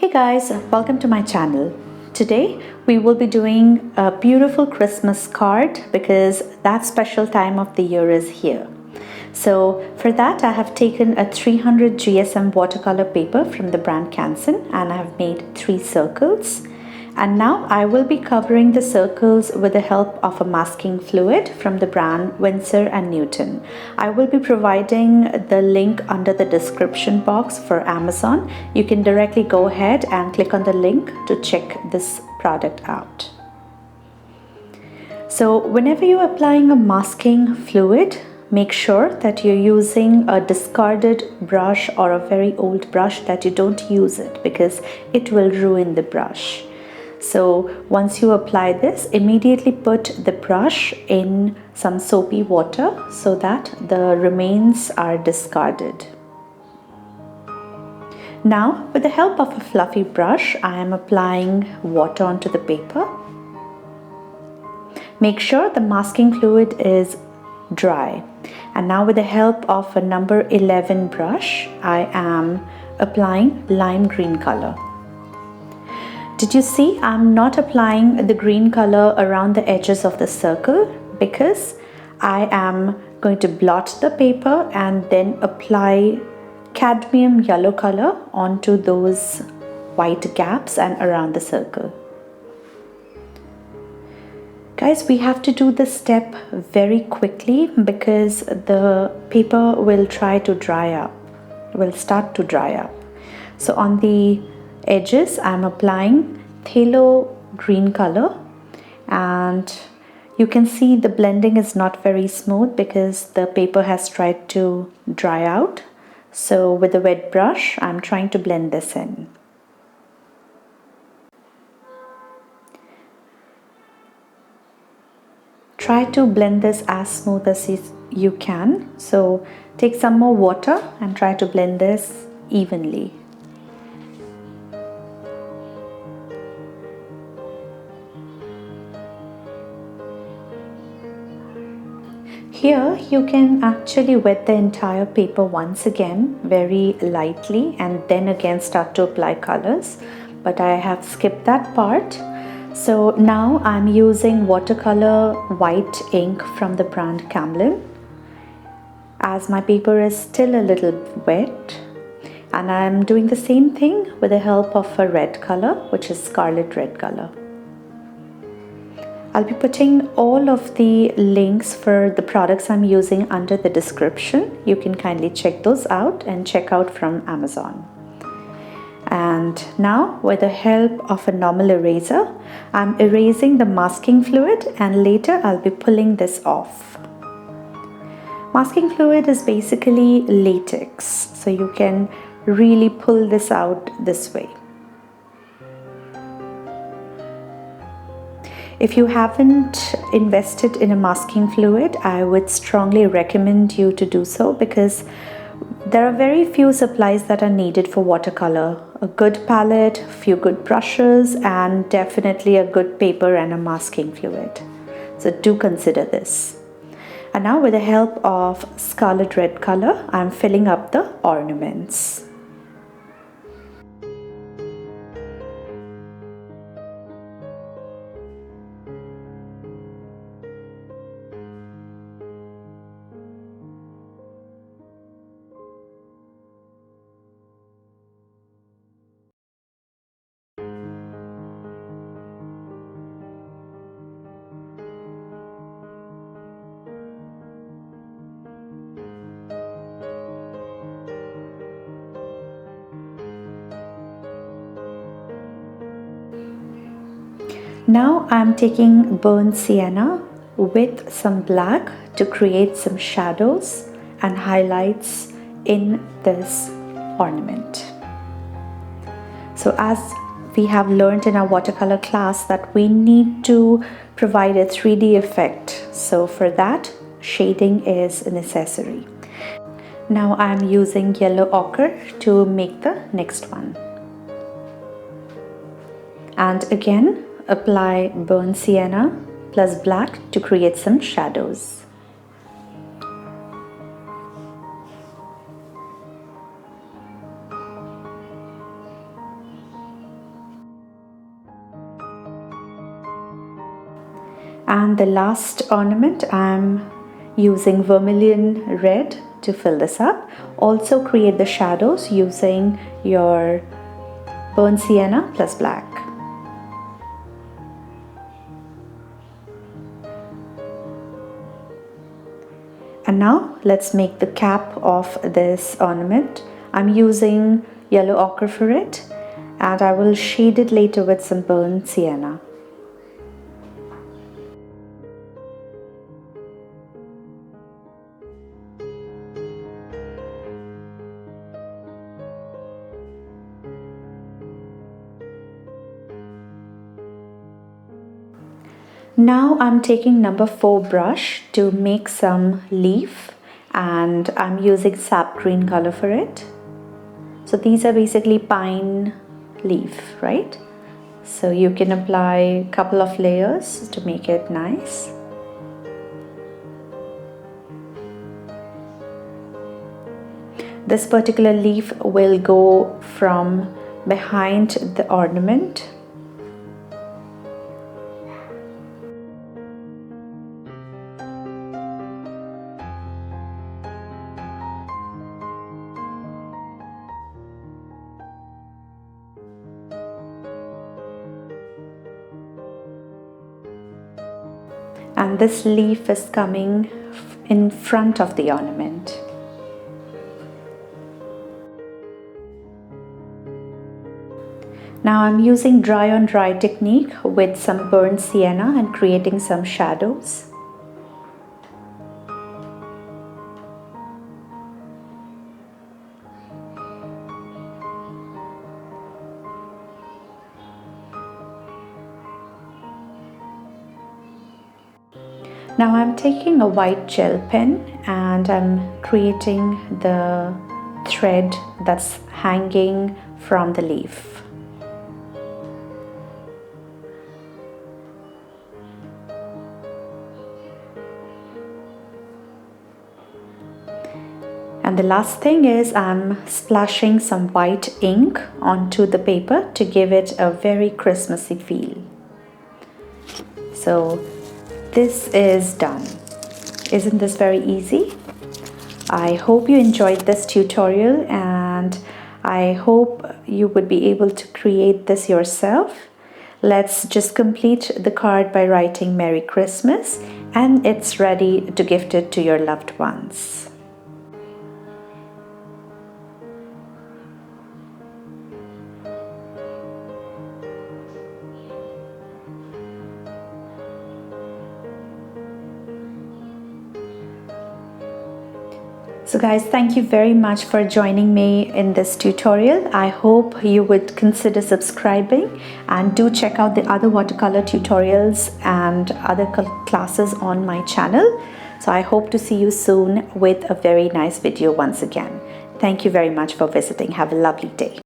Hey guys, welcome to my channel. Today we will be doing a beautiful Christmas card because that special time of the year is here. So for that I have taken a 300 GSM watercolor paper from the brand Canson and I have made 3 circles. And now I will be covering the circles with the help of a masking fluid from the brand Winsor & Newton. I will be providing the link under the description box for Amazon. You can directly go ahead and click on the link to check this product out. So whenever you're applying a masking fluid, make sure that you're using a discarded brush or a very old brush, that you don't use it because it will ruin the brush. So once you apply this, immediately put the brush in some soapy water so that the remains are discarded. Now, with the help of a fluffy brush, I am applying water onto the paper. Make sure the masking fluid is dry. And now with the help of a number 11 brush, I am applying lime green color. Did you see I'm not applying the green color around the edges of the circle because I am going to blot the paper and then apply cadmium yellow color onto those white gaps and around the circle. Guys, we have to do this step very quickly because the paper will start to dry up. So on the edges I'm applying phthalo green color, and you can see the blending is not very smooth because the paper has tried to dry out. So with a wet brush I'm trying to blend this in. Try to blend this as smooth as you can. So take some more water and try to blend this evenly. Here you can actually wet the entire paper once again very lightly and then again start to apply colors, but I have skipped that part. So now I'm using watercolor white ink from the brand Camlin, as my paper is still a little wet, and I'm doing the same thing with the help of a red color, which is scarlet red color. I'll be putting all of the links for the products I'm using under the description. You can kindly check those out and check out from Amazon. And now with the help of a normal eraser, I'm erasing the masking fluid and later I'll be pulling this off. Masking fluid is basically latex, so you can really pull this out this way. If you haven't invested in a masking fluid, I would strongly recommend you to do so because there are very few supplies that are needed for watercolor. A good palette, a few good brushes, and definitely a good paper and a masking fluid. So do consider this. And now with the help of scarlet red color, I'm filling up the ornaments. Now I'm taking burnt sienna with some black to create some shadows and highlights in this ornament. So as we have learned in our watercolor class that we need to provide a 3D effect. So for that, shading is necessary. Now I'm using yellow ochre to make the next one. And again, apply burnt sienna plus black to create some shadows. And the last ornament, I'm using vermilion red to fill this up. Also create the shadows using your burnt sienna plus black. And now let's make the cap of this ornament. I'm using yellow ochre for it, and I will shade it later with some burnt sienna. Now I'm taking number 4 brush to make some leaf, and I'm using sap green color for it. So these are basically pine leaf, right? So you can apply a couple of layers to make it nice. This particular leaf will go from behind the ornament. And this leaf is coming in front of the ornament. Now I'm using dry on dry technique with some burnt sienna and creating some shadows. Now I'm taking a white gel pen and I'm creating the thread that's hanging from the leaf. And the last thing is I'm splashing some white ink onto the paper to give it a very Christmassy feel. So this is done. Isn't this very easy? I hope you enjoyed this tutorial, and I hope you would be able to create this yourself. Let's just complete the card by writing Merry Christmas, and it's ready to gift it to your loved ones. So guys, thank you very much for joining me in this tutorial. I hope you would consider subscribing, and do check out the other watercolor tutorials and other classes on my channel. So I hope to see you soon with a very nice video once again. Thank you very much for visiting. Have a lovely day.